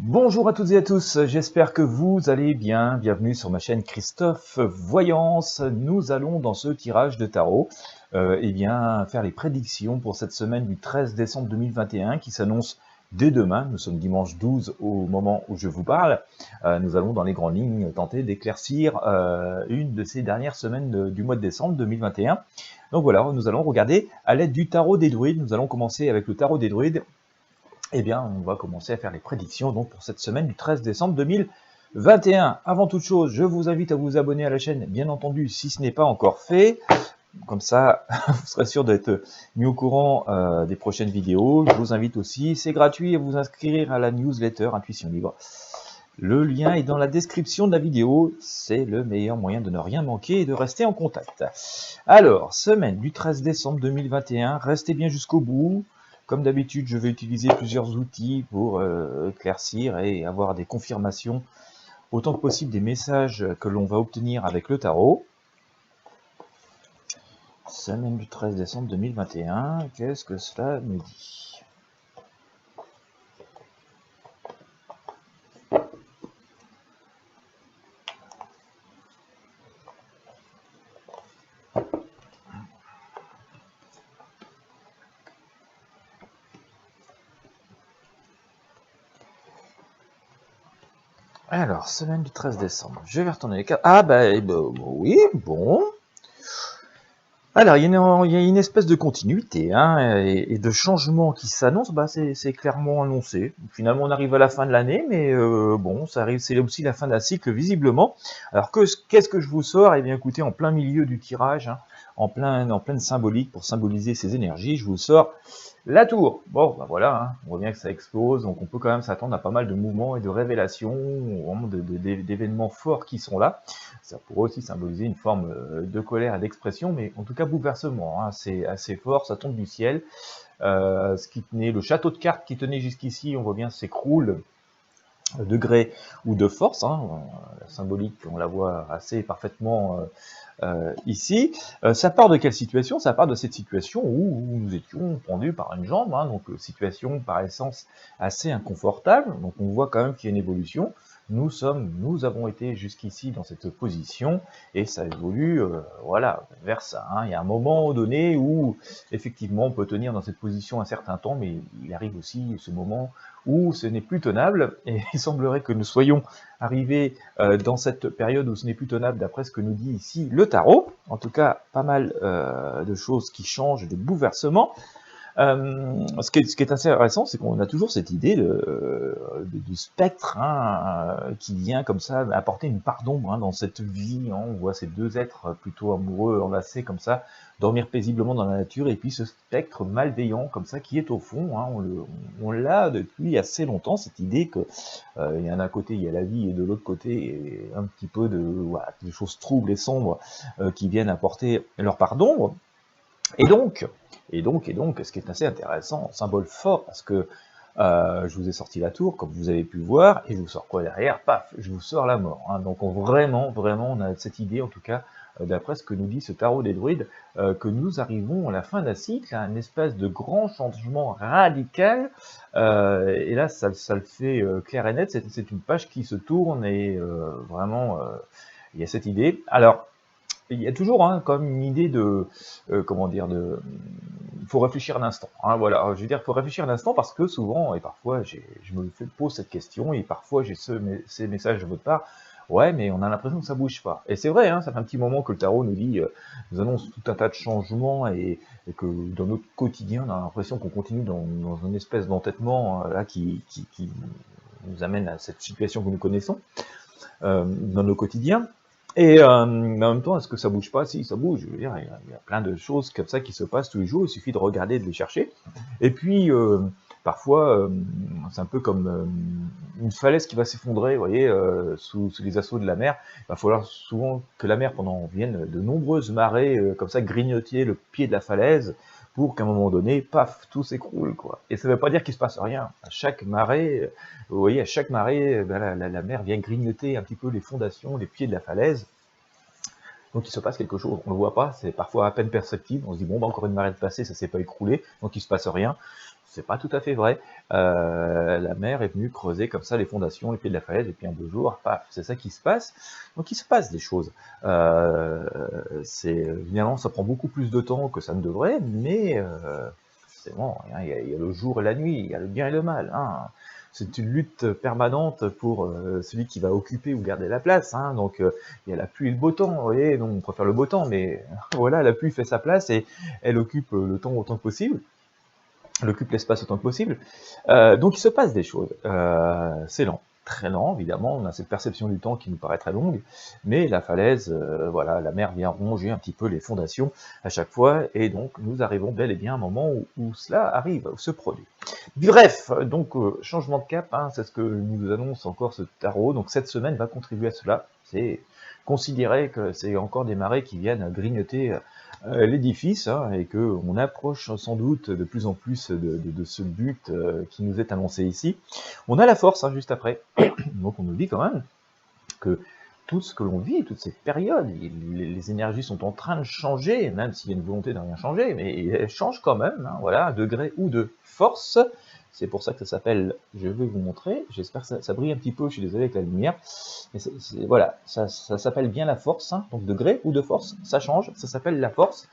Bonjour à toutes et à tous, j'espère que vous allez bien. Bienvenue sur ma chaîne Christophe Voyance. Nous allons dans ce tirage de tarot faire les prédictions pour cette semaine du 13 décembre 2021 qui s'annonce dès demain. Nous sommes dimanche 12 au moment où je vous parle. Nous allons dans les grandes lignes tenter d'éclaircir une de ces dernières semaines du mois de décembre 2021. Donc voilà, nous allons regarder à l'aide du tarot des druides. Nous allons commencer avec le tarot des druides. Eh bien, on va commencer à faire les prédictions donc pour cette semaine du 13 décembre 2021. Avant toute chose, je vous invite à vous abonner à la chaîne, bien entendu, si ce n'est pas encore fait. Comme ça, vous serez sûr d'être mis au courant des prochaines vidéos. Je vous invite aussi, c'est gratuit, à vous inscrire à la newsletter Intuition Libre. Le lien est dans la description de la vidéo. C'est le meilleur moyen de ne rien manquer et de rester en contact. Alors, semaine du 13 décembre 2021, restez bien jusqu'au bout. Comme d'habitude, je vais utiliser plusieurs outils pour éclaircir et avoir des confirmations autant que possible des messages que l'on va obtenir avec le tarot. Semaine du 13 décembre 2021, qu'est-ce que cela nous dit ? Alors, semaine du 13 décembre, je vais retourner les cartes. Ah oui, bon. Alors, il y a une espèce de continuité et de changement qui s'annonce, c'est clairement annoncé. Finalement, on arrive à la fin de l'année, mais bon, ça arrive, c'est aussi la fin d'un cycle, visiblement. Alors, qu'est-ce que je vous sors? Eh bien, écoutez, en plein milieu du tirage, en pleine symbolique, pour symboliser ces énergies, je vous sors la tour. Bon, voilà, on voit bien que ça explose, donc on peut quand même s'attendre à pas mal de mouvements et de révélations, vraiment d'événements forts qui sont là. Ça pourrait aussi symboliser une forme de colère et d'expression, mais en tout cas bouleversement, c'est assez fort, ça tombe du ciel. Ce qui tenait, le château de cartes qui tenait jusqu'ici, on voit bien, s'écroule de gré ou de force. La symbolique, on la voit assez parfaitement ici. Ça part de quelle situation? Ça part de cette situation où nous étions pendus par une jambe, donc situation par essence assez inconfortable. Donc on voit quand même qu'il y a une évolution. Nous avons été jusqu'ici dans cette position et ça évolue, voilà, vers ça. Il y a un moment donné où effectivement on peut tenir dans cette position un certain temps, mais il arrive aussi ce moment où ce n'est plus tenable et il semblerait que nous soyons arrivés dans cette période où ce n'est plus tenable d'après ce que nous dit ici le tarot. En tout cas, pas mal de choses qui changent, de bouleversements. Ce qui est assez intéressant, c'est qu'on a toujours cette idée du spectre qui vient comme ça apporter une part d'ombre dans cette vie. On voit ces deux êtres plutôt amoureux, enlacés comme ça, dormir paisiblement dans la nature, et puis ce spectre malveillant comme ça qui est au fond. On l'a depuis assez longtemps, cette idée que il y a d'un côté il y a la vie et de l'autre côté un petit peu de choses troubles et sombres qui viennent apporter leur part d'ombre. Et donc, ce qui est assez intéressant, symbole fort, parce que je vous ai sorti la tour, comme vous avez pu voir, et je vous sors quoi derrière? Paf, je vous sors la mort. Donc vraiment, on a cette idée, en tout cas, d'après ce que nous dit ce tarot des druides, que nous arrivons à la fin d'un cycle, à une espèce de grand changement radical, et là, ça le fait clair et net, c'est une page qui se tourne, et vraiment, il y a cette idée. Alors, il y a toujours comme une idée de, il faut réfléchir un instant. Voilà, je veux dire, il faut réfléchir un instant parce que souvent, et parfois, je me pose cette question, et parfois j'ai ces messages de votre part, ouais, mais on a l'impression que ça bouge pas. Et c'est vrai, ça fait un petit moment que le tarot nous dit, nous annonce tout un tas de changements, et que dans notre quotidien, on a l'impression qu'on continue dans une espèce d'entêtement là qui nous amène à cette situation que nous connaissons dans nos quotidiens. Mais en même temps, est-ce que ça bouge pas? Si, ça bouge. Je veux dire, il y a plein de choses comme ça qui se passent tous les jours. Il suffit de regarder, de les chercher. Et puis, parfois, c'est un peu comme une falaise qui va s'effondrer, vous voyez, sous les assauts de la mer. Il va falloir souvent que la mer vienne de nombreuses marées, comme ça, grignoter le pied de la falaise, pour qu'à un moment donné, paf, tout s'écroule, quoi. Et ça ne veut pas dire qu'il se passe rien. À chaque marée, vous voyez, à chaque marée, la mer vient grignoter un petit peu les fondations, les pieds de la falaise. Donc il se passe quelque chose, on ne le voit pas, c'est parfois à peine perceptible, on se dit bon bah encore une marée de passée, ça s'est pas écroulé, donc il se passe rien. C'est pas tout à fait vrai. La mer est venue creuser comme ça les fondations, les pieds de la falaise, et puis en 2 jours, paf, c'est ça qui se passe. Donc il se passe des choses. Évidemment, ça prend beaucoup plus de temps que ça ne devrait, mais c'est bon, il y a le jour et la nuit, il y a le bien et le mal. Hein. C'est une lutte permanente pour celui qui va occuper ou garder la place. Hein. Donc il y a la pluie et le beau temps. Vous voyez, non, on préfère le beau temps, mais voilà, la pluie fait sa place et elle occupe le temps autant que possible. Elle occupe l'espace autant que possible. Donc il se passe des choses. C'est lent, très lent, évidemment. On a cette perception du temps qui nous paraît très longue, mais la falaise, voilà, la mer vient ronger un petit peu les fondations à chaque fois, et donc nous arrivons bel et bien à un moment où cela arrive, où se produit. Bref, donc changement de cap, hein, c'est ce que nous annonce encore ce tarot. Donc cette semaine va contribuer à cela. C'est considérer que c'est encore des marées qui viennent grignoter l'édifice, hein, et qu'on approche sans doute de plus en plus de ce but qui nous est annoncé ici. On a la force, hein, juste après, donc on nous dit quand même que tout ce que l'on vit, toutes ces périodes, les énergies sont en train de changer, même s'il y a une volonté de rien changer, mais elles changent quand même, hein, voilà, à degré ou de force. C'est pour ça que ça s'appelle, je vais vous montrer, j'espère que ça brille un petit peu, je suis désolé avec la lumière, mais voilà, ça s'appelle bien la force, hein, donc degré ou de force, ça change, ça s'appelle la force.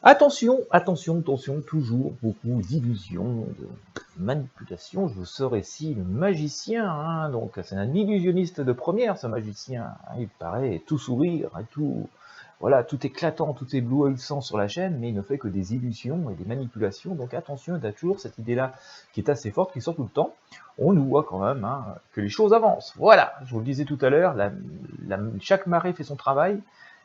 Attention, attention, attention, toujours beaucoup d'illusions, de manipulation. Je vous sors ici le magicien, hein, donc c'est un illusionniste de première, ce magicien. Hein, il paraît tout sourire, tout, voilà, tout éclatant, tout éblouissant sur la chaîne, mais il ne fait que des illusions et des manipulations. Donc attention, il y a toujours cette idée-là qui est assez forte, qui sort tout le temps. On nous voit quand même hein, que les choses avancent. Voilà, je vous le disais tout à l'heure, chaque marée fait son travail.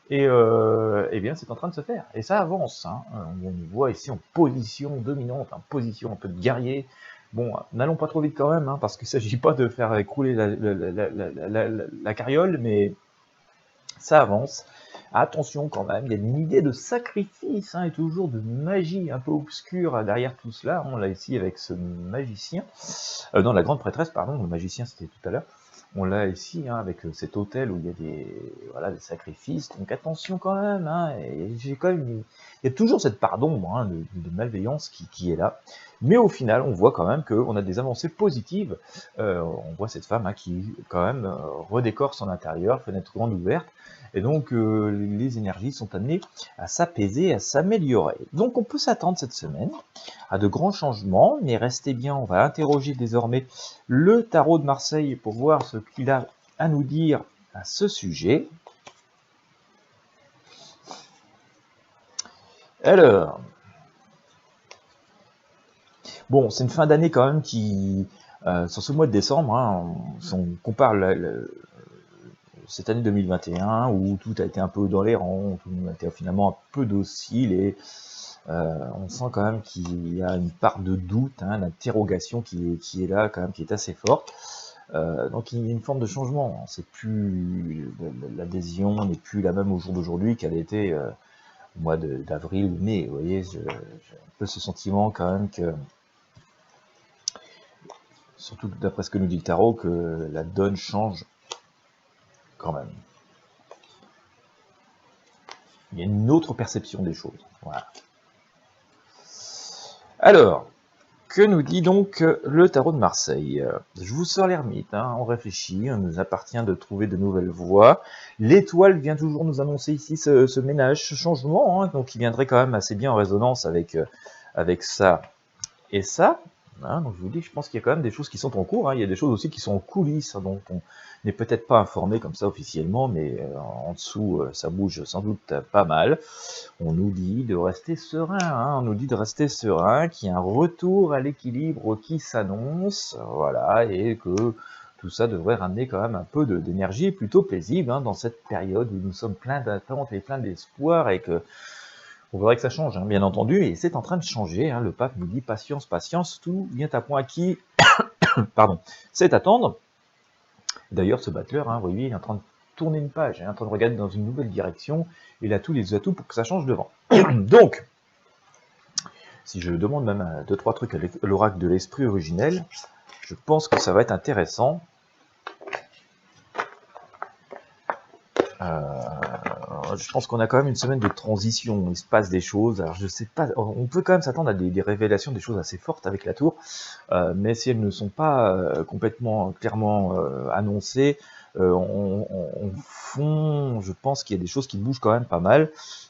Et eh bien, c'est en train de se faire. Et ça avance. Hein. On nous voit ici en position dominante, en position un peu de guerrier. Bon, n'allons pas trop vite quand même, hein, parce qu'il ne s'agit pas de faire écrouler la carriole, mais ça avance. Attention quand même, il y a une idée de sacrifice hein, et toujours de magie un peu obscure derrière tout cela. On l'a ici avec ce magicien. Non, la grande prêtresse, pardon, le magicien c'était tout à l'heure. On l'a ici hein, avec cet hôtel où il y a des sacrifices, donc attention quand même. Hein, et j'ai quand même, il y a toujours cette part d'ombre, hein, de malveillance qui est là. Mais au final, on voit quand même qu'on a des avancées positives. On voit cette femme hein, qui quand même redécore son intérieur, fenêtre grande ouverte. Et donc les énergies sont amenées à s'apaiser, à s'améliorer. Donc on peut s'attendre cette semaine à de grands changements, mais restez bien, on va interroger désormais le tarot de Marseille pour voir ce qu'il a à nous dire à ce sujet. Alors, bon, c'est une fin d'année quand même qui, sur ce mois de décembre, hein, on compare cette année 2021 où tout a été un peu dans les rangs, tout a été finalement un peu docile et on sent quand même qu'il y a une part de doute, hein, d'interrogation qui est là, quand même, qui est assez forte. Donc il y a une forme de changement. C'est plus l'adhésion n'est plus la même au jour d'aujourd'hui qu'elle était au mois d'avril ou mai. Vous voyez, j'ai un peu ce sentiment quand même que, surtout d'après ce que nous dit le tarot, que la donne change quand même. Il y a une autre perception des choses. Voilà. Alors, que nous dit donc le tarot de Marseille? Je vous sors l'ermite, hein, on réfléchit, on nous appartient de trouver de nouvelles voies. L'étoile vient toujours nous annoncer ici ce ménage, ce changement, hein, donc qui viendrait quand même assez bien en résonance avec ça et ça. Hein, donc je vous dis, je pense qu'il y a quand même des choses qui sont en cours, hein, il y a des choses aussi qui sont en coulisses, hein, dont on n'est peut-être pas informé comme ça officiellement, mais en dessous ça bouge sans doute pas mal. On nous dit de rester serein, hein, on nous dit de rester serein, qu'il y a un retour à l'équilibre qui s'annonce, voilà, et que tout ça devrait ramener quand même un peu d'énergie plutôt paisible hein, dans cette période où nous sommes pleins d'attentes et pleins d'espoir et que on voudrait que ça change, hein, bien entendu, et c'est en train de changer. Hein, le pape nous dit patience, patience, tout vient à point acquis. Pardon, c'est attendre. D'ailleurs, ce battleur, hein, vous voyez, il est en train de tourner une page, il est en train de regarder dans une nouvelle direction. Il a tous les atouts pour que ça change devant. Donc, si je demande même 2-3 trucs à l'oracle de l'esprit originel, je pense que ça va être intéressant. je pense qu'on a quand même une semaine de transition, il se passe des choses, alors je sais pas, on peut quand même s'attendre à des révélations, des choses assez fortes avec la tour, mais si elles ne sont pas complètement clairement annoncées, on fond, je pense qu'il y a des choses qui bougent quand même pas mal.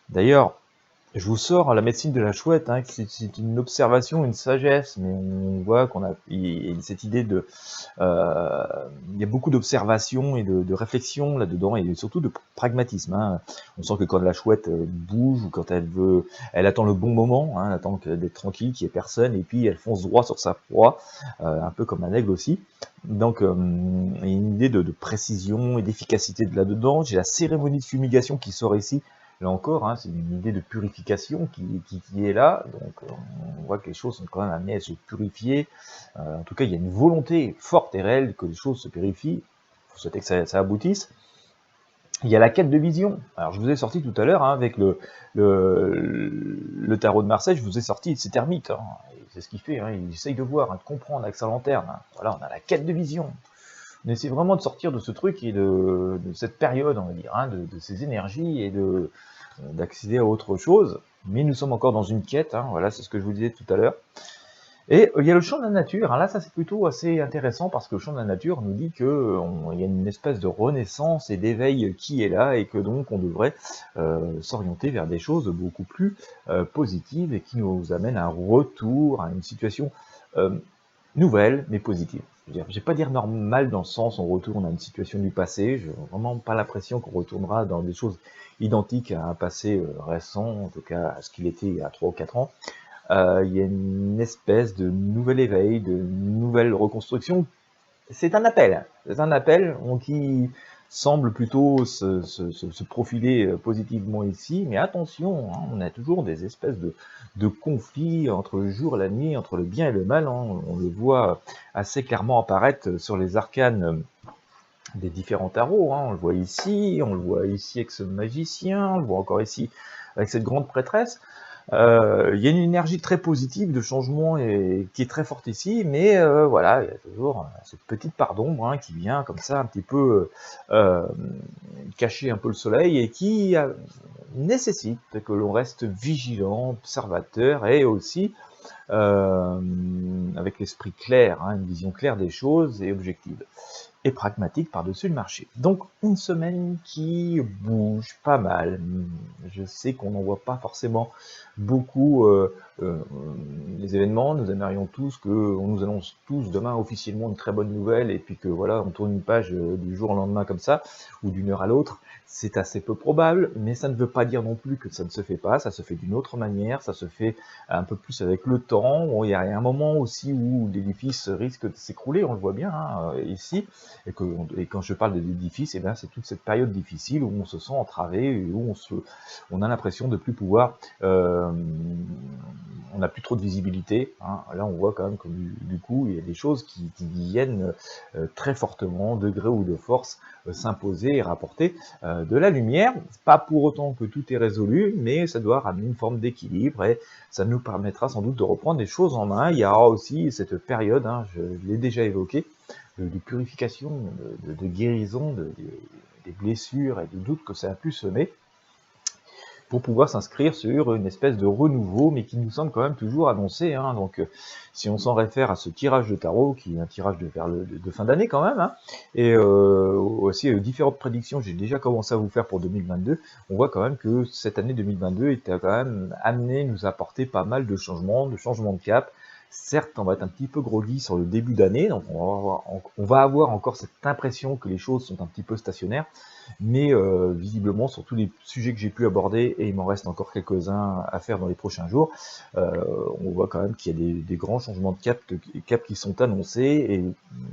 D'ailleurs, je vous sors la médecine de la chouette, hein, c'est une observation, une sagesse, mais on voit qu'on a cette idée de, euh, il y a beaucoup d'observations et de réflexion là-dedans, et surtout de pragmatisme. Hein. On sent que quand la chouette bouge ou quand elle veut, elle attend le bon moment, hein, elle attend d'être tranquille, qu'il n'y ait personne, et puis elle fonce droit sur sa proie, un peu comme un aigle aussi. Donc, il y a une idée de précision et d'efficacité de là-dedans. J'ai la cérémonie de fumigation qui sort ici. Là encore, hein, c'est une idée de purification qui est là, donc on voit que les choses sont quand même amenées à se purifier. En tout cas, il y a une volonté forte et réelle que les choses se purifient. Il faut souhaiter que ça aboutisse. Il y a la quête de vision. Alors, je vous ai sorti tout à l'heure, hein, avec le tarot de Marseille, je vous ai sorti, c'est thermique. Hein, c'est ce qu'il fait, hein, il essaye de voir, hein, de comprendre avec sa lanterne. Hein. Voilà, on a la quête de vision. On essaie vraiment de sortir de ce truc et de cette période, on va dire, hein, de ces énergies et d'accéder à autre chose. Mais nous sommes encore dans une quête, hein, voilà, c'est ce que je vous disais tout à l'heure. Et il y a le champ de la nature. Hein, là, ça c'est plutôt assez intéressant parce que le champ de la nature nous dit qu'il y a une espèce de renaissance et d'éveil qui est là et que donc on devrait s'orienter vers des choses beaucoup plus positives et qui nous amènent à un retour, à une situation nouvelle mais positive. Je ne vais pas dire normal dans le sens où on retourne à une situation du passé, je n'ai vraiment pas l'impression qu'on retournera dans des choses identiques à un passé récent, en tout cas à ce qu'il était il y a 3 ou 4 ans. Il y a une espèce de nouvel éveil, de nouvelle reconstruction. C'est un appel qui semble plutôt se profiler positivement ici, mais attention, hein, on a toujours des espèces de conflits entre le jour et la nuit, entre le bien et le mal, hein, on le voit assez clairement apparaître sur les arcanes des différents tarots, hein, on le voit ici avec ce magicien, on le voit encore ici avec cette grande prêtresse. Il y a une énergie très positive de changement qui est très forte ici, mais voilà, il y a toujours cette petite part d'ombre, hein, qui vient comme ça un petit peu cacher un peu le soleil et qui nécessite que l'on reste vigilant, observateur et aussi avec l'esprit clair, hein, une vision claire des choses et objective et pragmatique par-dessus le marché. Donc une semaine qui bouge pas mal. Je sais qu'on n'en voit pas forcément beaucoup les événements. Nous aimerions tous qu'on nous annonce tous demain officiellement une très bonne nouvelle et puis que voilà, on tourne une page du jour au lendemain comme ça ou d'une heure à l'autre. C'est assez peu probable, mais ça ne veut pas dire non plus que ça ne se fait pas. Ça se fait d'une autre manière, ça se fait un peu plus avec le temps. Bon, il y a un moment aussi où l'édifice risque de s'écrouler, on le voit bien hein, ici. Et quand je parle de l'édifice, eh bien, c'est toute cette période difficile où on se sent entravé, et où on a l'impression de plus pouvoir, on n'a plus trop de visibilité. Hein. Là, on voit quand même que du coup, il y a des choses qui viennent très fortement, de gré ou de force, s'imposer et rapporter de la lumière. Pas pour autant que tout est résolu, mais ça doit ramener une forme d'équilibre et ça nous permettra sans doute de reprendre des choses en main. Il y aura aussi cette période, hein, je l'ai déjà évoqué, de purification, de guérison des blessures et des doutes que ça a pu semer, pour pouvoir s'inscrire sur une espèce de renouveau, mais qui nous semble quand même toujours annoncé. Hein. Donc, si on s'en réfère à ce tirage de tarot, qui est un tirage de fin d'année quand même, hein, et aussi différentes prédictions, j'ai déjà commencé à vous faire pour 2022, on voit quand même que cette année 2022 était quand même amenée nous apporter pas mal de changements de cap. Certes, on va être un petit peu groggy sur le début d'année, donc on va avoir encore cette impression que les choses sont un petit peu stationnaires, mais visiblement sur tous les sujets que j'ai pu aborder, et il m'en reste encore quelques-uns à faire dans les prochains jours, on voit quand même qu'il y a des grands changements de cap qui sont annoncés, et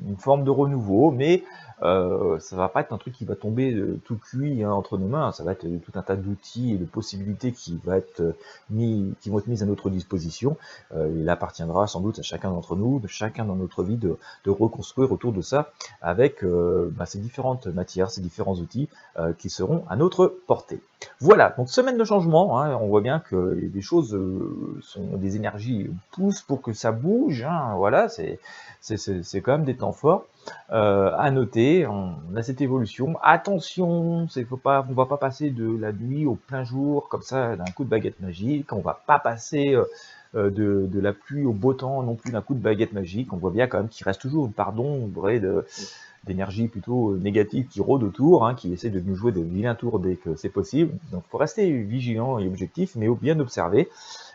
une forme de renouveau, mais ça va pas être un truc qui va tomber tout cuit hein, entre nos mains, ça va être tout un tas d'outils et de possibilités qui vont être mises à notre disposition. Il appartiendra sans doute à chacun d'entre nous, de chacun dans notre vie, de reconstruire autour de ça avec ces différentes matières, ces différents outils qui seront à notre portée. Voilà, donc semaine de changement, hein, on voit bien que les choses des énergies poussent pour que ça bouge, hein, voilà, c'est quand même des temps forts. À noter, on a cette évolution. Attention, on va pas passer de la nuit au plein jour comme ça d'un coup de baguette magique. On va pas passer de la pluie au beau temps non plus d'un coup de baguette magique. On voit bien quand même qu'il reste toujours une part d'ombre et d'énergie plutôt négative qui rôde autour, hein, qui essaie de nous jouer des vilains tours dès que c'est possible. Donc il faut rester vigilant et objectif, mais bien observer,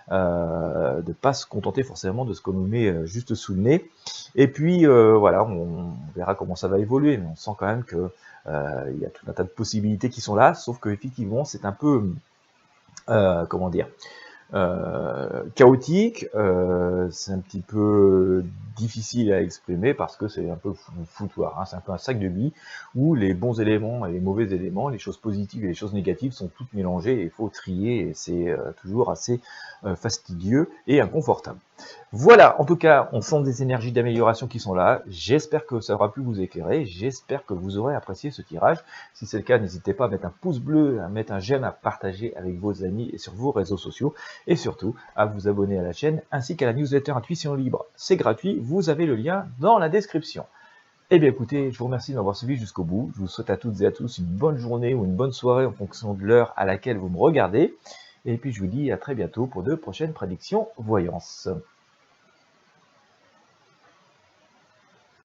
de ne pas se contenter forcément de ce qu'on nous met juste sous le nez. Et puis voilà, on verra comment ça va évoluer, mais on sent quand même que il y a tout un tas de possibilités qui sont là, sauf que effectivement c'est un peu, comment dire, chaotique, c'est un petit peu difficile à exprimer parce que c'est un peu foutoir, hein, c'est un peu un sac de billes où les bons éléments et les mauvais éléments, les choses positives et les choses négatives sont toutes mélangées et il faut trier et c'est toujours assez fastidieux et inconfortable. Voilà, en tout cas, on sent des énergies d'amélioration qui sont là. J'espère que ça aura pu vous éclairer. J'espère que vous aurez apprécié ce tirage. Si c'est le cas, n'hésitez pas à mettre un pouce bleu, à mettre un j'aime, à partager avec vos amis et sur vos réseaux sociaux. Et surtout, à vous abonner à la chaîne ainsi qu'à la newsletter Intuition Libre. C'est gratuit, vous avez le lien dans la description. Eh bien écoutez, je vous remercie de m'avoir suivi jusqu'au bout. Je vous souhaite à toutes et à tous une bonne journée ou une bonne soirée en fonction de l'heure à laquelle vous me regardez. Et puis je vous dis à très bientôt pour de prochaines prédictions voyance.